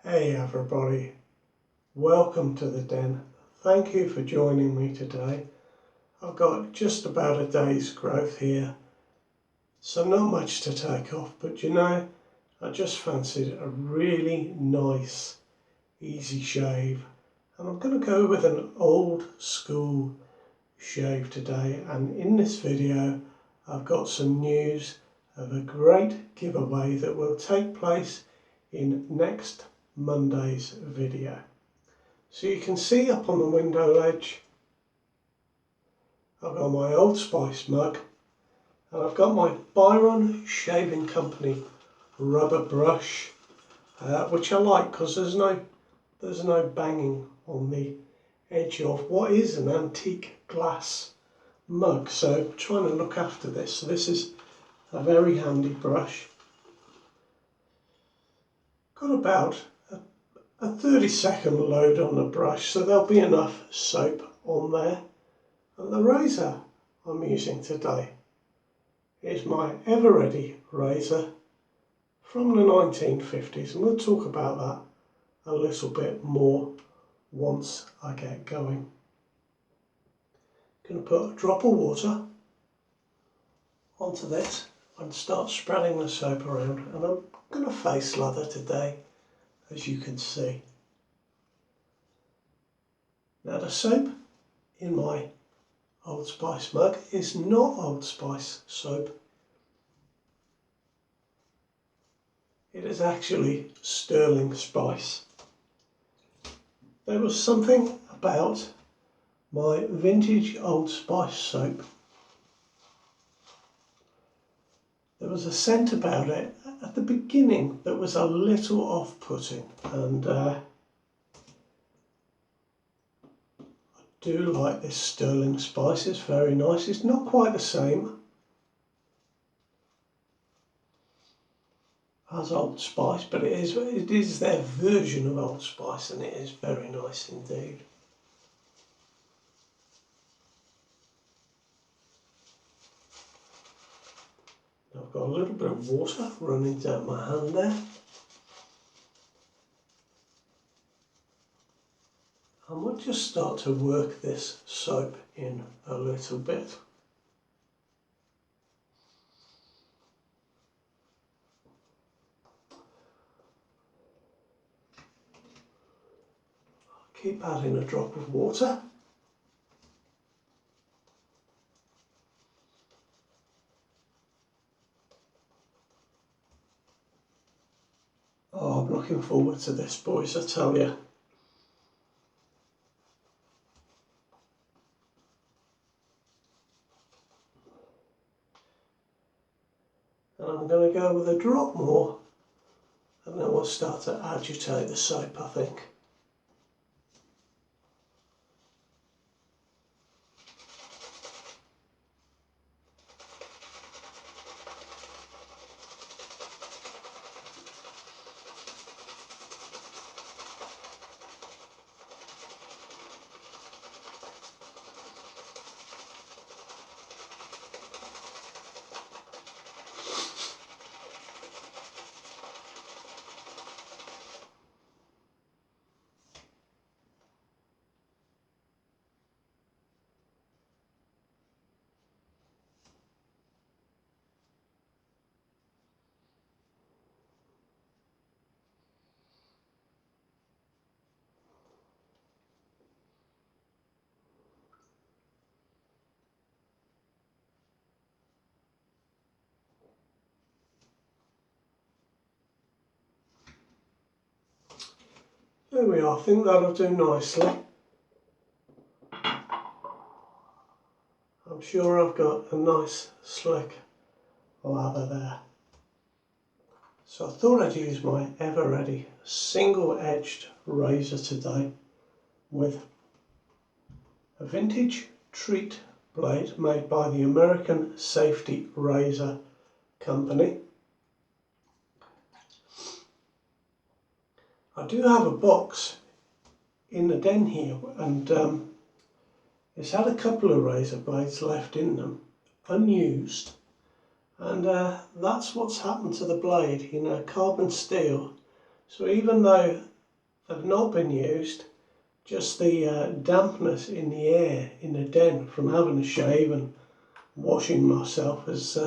Hey everybody, welcome to the den. Thank you for joining me today. I've got just about a day's growth here, so not much to take off, but you know, I just fancied a really nice easy shave, and I'm going to go with an old school shave today. And in this video I've got some news of a great giveaway that will take place in next Monday's video. So you can see up on the window ledge I've got my Old Spice mug, and I've got my Byron Shaving Company rubber brush, which I like because there's no banging on the edge of what is an antique glass mug. So I'm trying to look after this. So this is a very handy brush. Got about a 30-second load on the brush, so there'll be enough soap on there. And the razor I'm using today is my ever ready razor from the 1950s, and we'll talk about that a little bit more once I get going. Going to put a drop of water onto this and start spreading the soap around, and I'm going to face lather today, as you can see. Now the soap in my Old Spice mug is not Old Spice soap. It is actually Stirling Spice. There was something about my vintage Old Spice soap. There was a scent about it at the beginning that was a little off-putting, and I do like this Stirling Spice. It's very nice. It's not quite the same as Old Spice, but it is their version of Old Spice, and it is very nice indeed. I've got a little bit of water running down my hand there. And we'll just start to work this soap in a little bit. I'll keep adding a drop of water. Oh, I'm looking forward to this, boys, I tell you. And I'm going to go with a drop more, and then we'll start to agitate the soap, I think. There we are, I think that'll do nicely. I'm sure I've got a nice slick lather there. So I thought I'd use my ever ready single edged razor today with a vintage treat blade made by the American Safety Razor Company. I do have a box in the den here, and it's had a couple of razor blades left in them, unused, and that's what's happened to the blade. You know, carbon steel, so even though they've not been used. Just the dampness in the air in the den from having a shave and washing myself has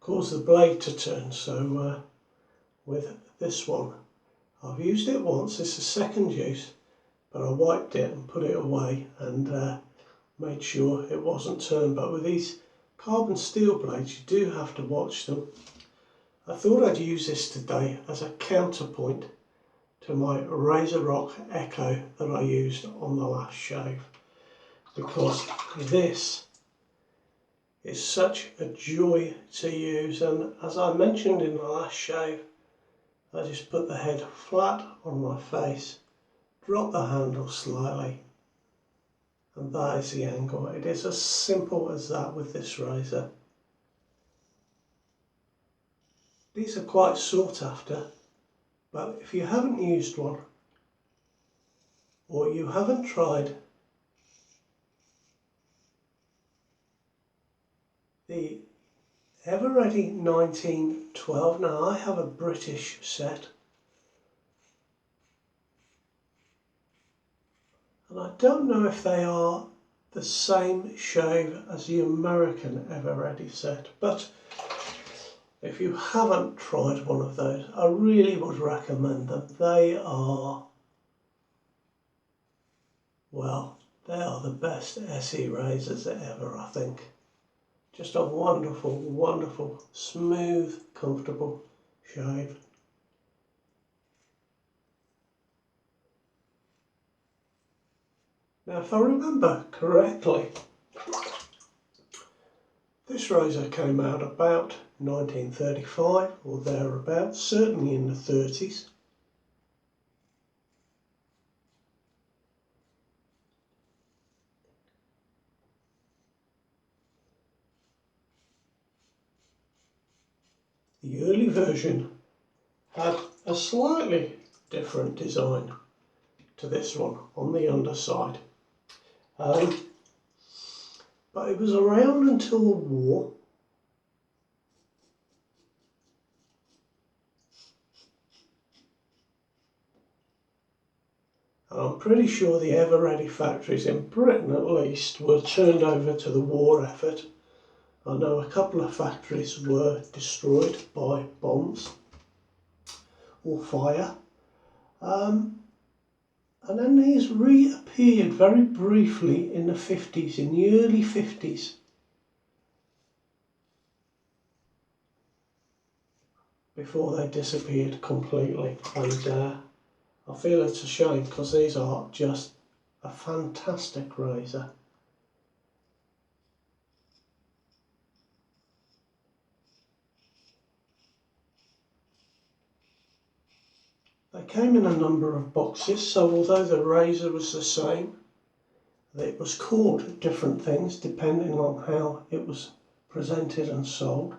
caused the blade to turn. So with this one, I've used it once, it's a second use, but I wiped it and put it away and made sure it wasn't turned. But with these carbon steel blades, you do have to watch them. I thought I'd use this today as a counterpoint to my Razor Rock Echo that I used on the last shave, because this is such a joy to use. And as I mentioned in the last shave, I just put the head flat on my face, drop the handle slightly, and that is the angle. It is as simple as that with this razor. These are quite sought after, but if you haven't used one, or you haven't tried the Ever-Ready 1912, now I have a British set, and I don't know if they are the same shave as the American Ever-Ready set, but if you haven't tried one of those, I really would recommend them. They are, well, they are the best SE razors ever, I think. Just a wonderful, wonderful, smooth, comfortable shave. Now, if I remember correctly, this razor came out about 1935 or thereabouts, certainly in the 30s. The early version had a slightly different design to this one on the underside. But it was around until the war. And I'm pretty sure the Ever-Ready factories in Britain at least were turned over to the war effort. I know a couple of factories were destroyed by bombs or fire. And then these reappeared very briefly in the 50s, in the early 50s. Before they disappeared completely. And I feel it's a shame, because these are just a fantastic razor. They came in a number of boxes, so although the razor was the same, it was called different things depending on how it was presented and sold.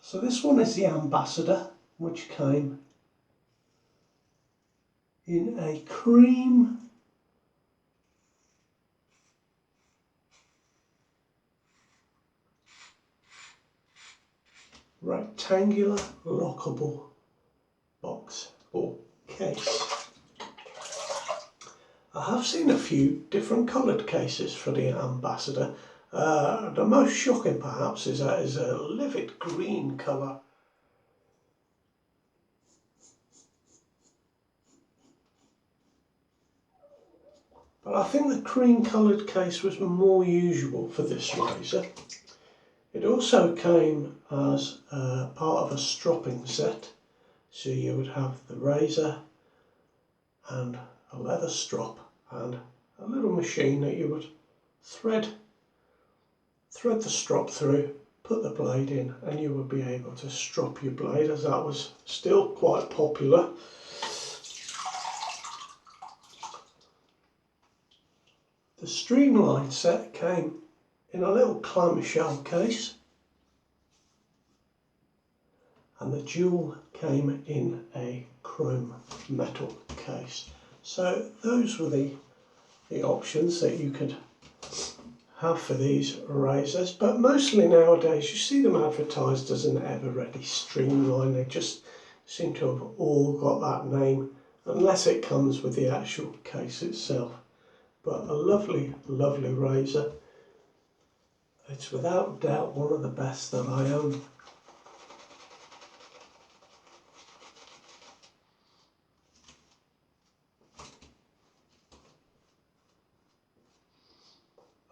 So this one is the Ambassador, which came in a cream rectangular lockable box or case. I have seen a few different coloured cases for the Ambassador. The most shocking perhaps is a livid green colour. But I think the cream coloured case was more usual for this razor. It also came as part of a stropping set. So you would have the razor and a leather strop and a little machine that you would thread the strop through, put the blade in, and you would be able to strop your blade, as that was still quite popular. The Streamline set came in a little clamshell case, and the Dual came in a chrome metal case. So those were the options that you could have for these razors, but mostly nowadays you see them advertised as an Ever-Ready Streamline. They just seem to have all got that name, unless it comes with the actual case itself. But a lovely, lovely razor. It's without doubt one of the best that I own.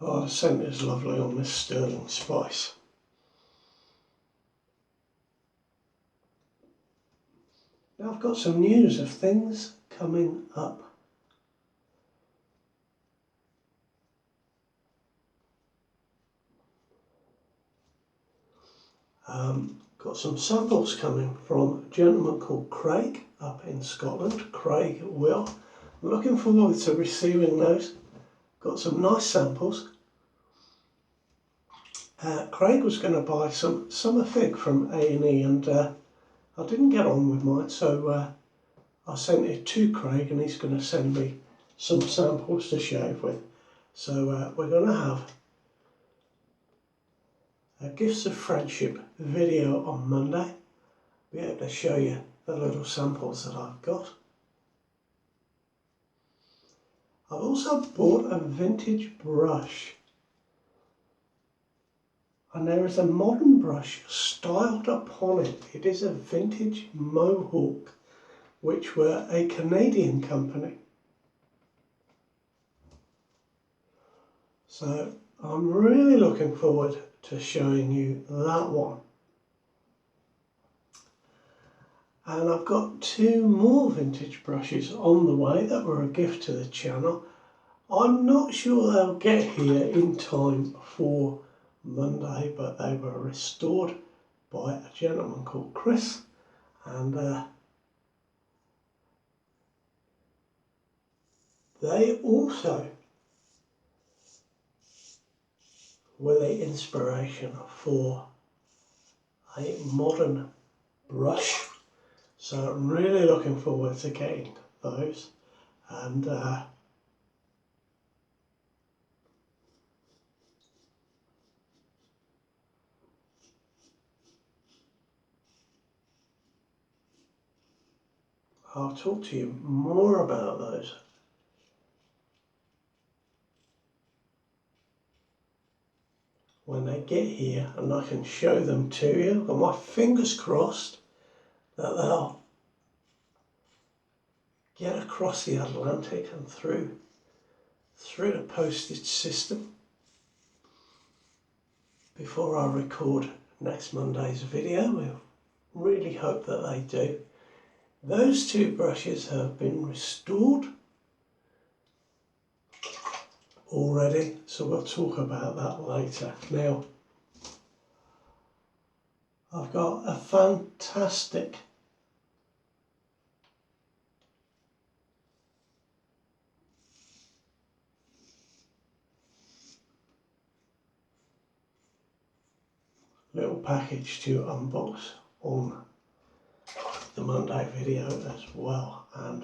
Oh, the scent is lovely on this Stirling Spice. Now I've got some news of things coming up. Got some samples coming from a gentleman called Craig up in Scotland. Craig Will. I'm looking forward to receiving those. Got some nice samples. Craig was going to buy some summer fig from A&E, and I didn't get on with mine, so I sent it to Craig, and he's going to send me some samples to shave with. So we're going to have a Gifts of Friendship video on Monday. Be able to show you the little samples that I've got. I've also bought a vintage brush, and there is a modern brush styled upon it. It is a vintage Mohawk, which were a Canadian company. So I'm really looking forward to showing you that one. And I've got two more vintage brushes on the way that were a gift to the channel. I'm not sure they'll get here in time for Monday, but they were restored by a gentleman called Chris, and they also were the inspiration for a modern brush. So I'm really looking forward to getting those, and I'll talk to you more about those when they get here and I can show them to you. I've got my fingers crossed that they'll get across the Atlantic and through the postage system before I record next Monday's video. We really hope that they do. Those two brushes have been restored already, so we'll talk about that later. Now, I've got a fantastic little package to unbox on the Monday video as well, and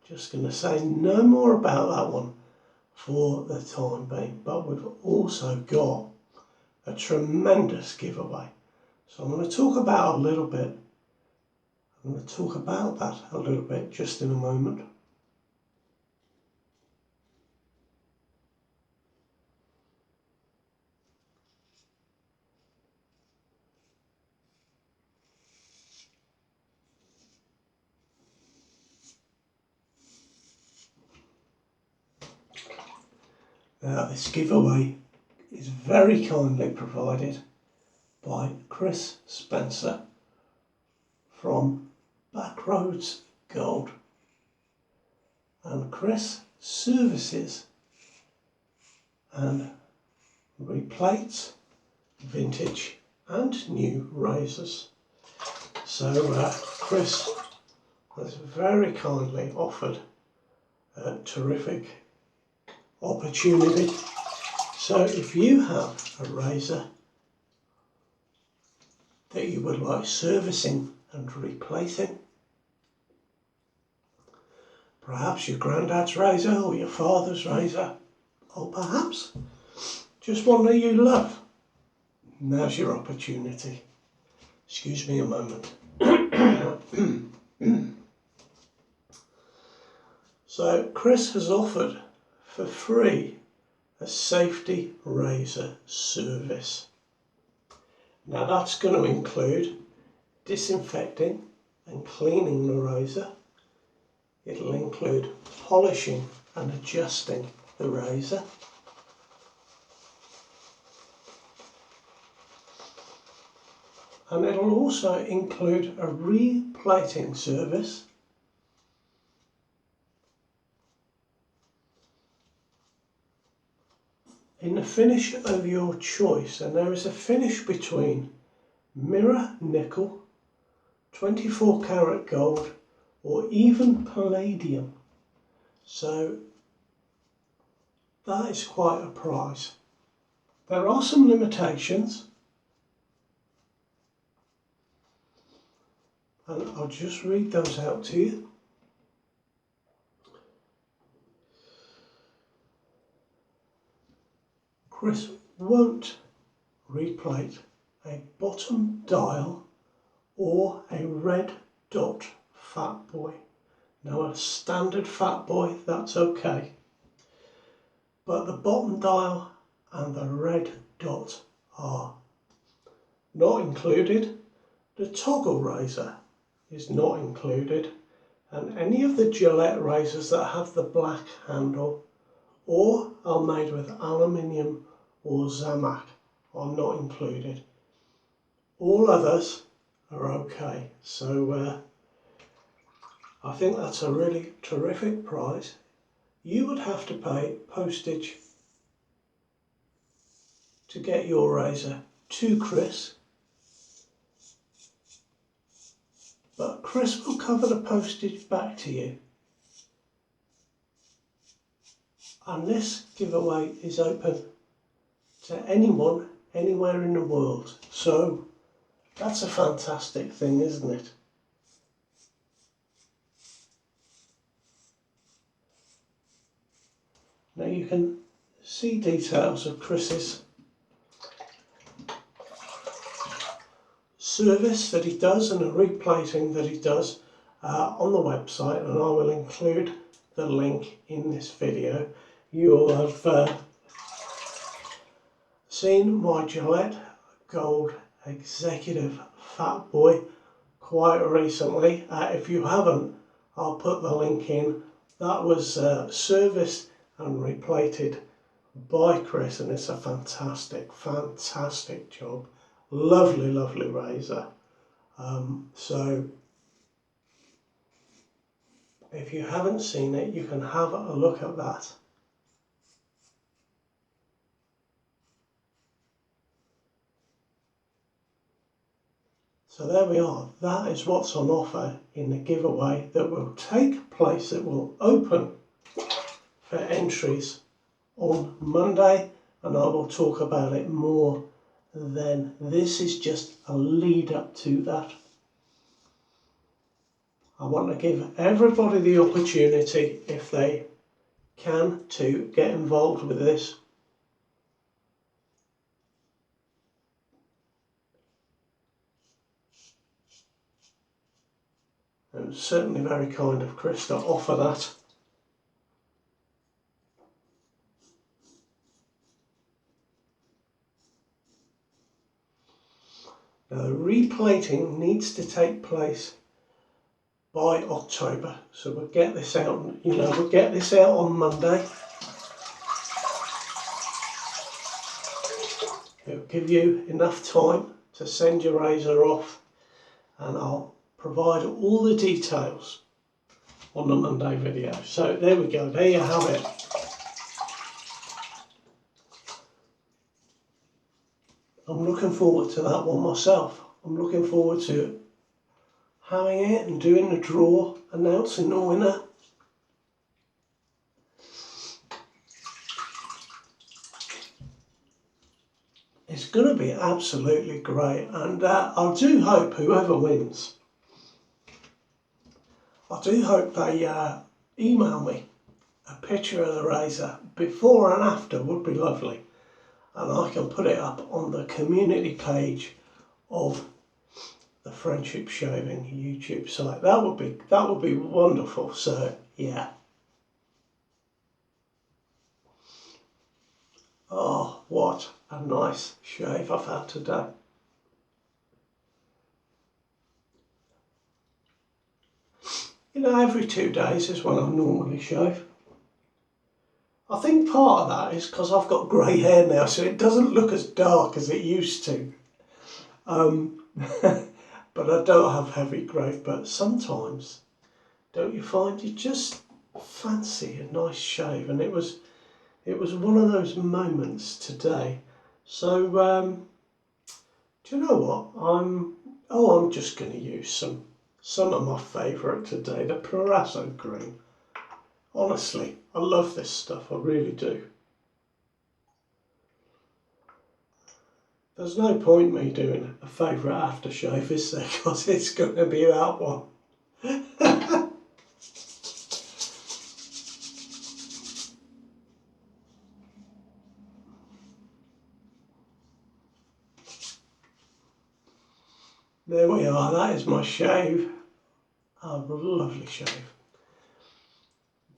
just going to say no more about that one for the time being, but we've also got a tremendous giveaway, so I'm going to talk about a little bit. I'm going to talk about that a little bit just in a moment. Now, this giveaway is very kindly provided by Chris Spencer from Backroads Gold, and Chris services and replates vintage and new razors. So Chris has very kindly offered a terrific opportunity. So if you have a razor that you would like servicing and replacing, perhaps your granddad's razor or your father's razor, or perhaps just one that you love, now's your opportunity. Excuse me a moment. So Chris has offered for free a safety razor service. Now that's going to include disinfecting and cleaning the razor. It'll include polishing and adjusting the razor. And it'll also include a replating service. In the finish of your choice, and there is a finish between mirror nickel, 24 karat gold, or even palladium. So that is quite a price. There are some limitations, and I'll just read those out to you. Chris won't replate a bottom dial or a red dot fat boy. Now a standard fat boy, that's okay. But the bottom dial and the red dot are not included. The toggle razor is not included. And any of the Gillette razors that have the black handle or are made with aluminium or Zamac are not included. All others are okay. So I think that's a really terrific price. You would have to pay postage to get your razor to Chris, but Chris will cover the postage back to you. And this giveaway is open to anyone, anywhere in the world. So that's a fantastic thing, isn't it? Now you can see details of Chris's service that he does and the replating that he does on the website, and I will include the link in this video. You'll have seen my Gillette Gold Executive Fat Boy quite recently. If you haven't, I'll put the link in. That was serviced and replated by Chris, and it's a fantastic, fantastic job. Lovely, lovely razor. So if you haven't seen it, you can have a look at that. So there we are. That is what's on offer in the giveaway that will take place, that will open for entries on Monday, and I will talk about it more then. This is just a lead up to that. I want to give everybody the opportunity, if they can, to get involved with this. It was certainly very kind of Chris to offer that. Now the replating needs to take place by October, so we'll get this out. We'll get this out on Monday. It'll give you enough time to send your razor off, and I'll provide all the details on the Monday video. So there we go, there you have it. I'm looking forward to that one myself. I'm looking forward to having it and doing the draw, announcing the winner. It's going to be absolutely great, and I do hope whoever wins, I do hope they email me a picture of the razor. Before and after would be lovely, and I can put it up on the community page of the Friendship Shaving YouTube site. That would be wonderful. So yeah. Oh, what a nice shave I've had today. You know, every 2 days is when I normally shave. I think part of that is because I've got grey hair now, so it doesn't look as dark as it used to. But I don't have heavy growth, but sometimes, don't you find you just fancy a nice shave? And it was one of those moments today. So, do you know what? I'm just going to use some of my favourite today, the Proraso Green. Honestly, I love this stuff, I really do. There's no point me doing a favourite aftershave, is there? Because it's going to be that one. There we are, that is my shave. A lovely shave.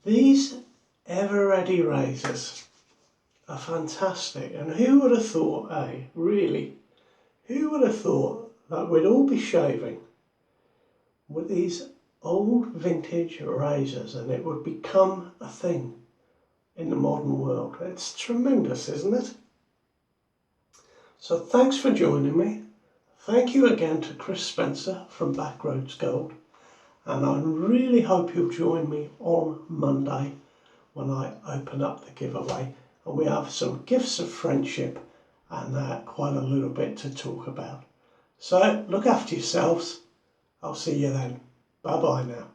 These ever-ready razors are fantastic, and who would have thought, really, who would have thought that we'd all be shaving with these old vintage razors and it would become a thing in the modern world? It's tremendous, isn't it? So thanks for joining me. Thank you again to Chris Spencer from Backroads Gold, and I really hope you'll join me on Monday when I open up the giveaway and we have some gifts of friendship and quite a little bit to talk about. So look after yourselves. I'll see you then. Bye bye now.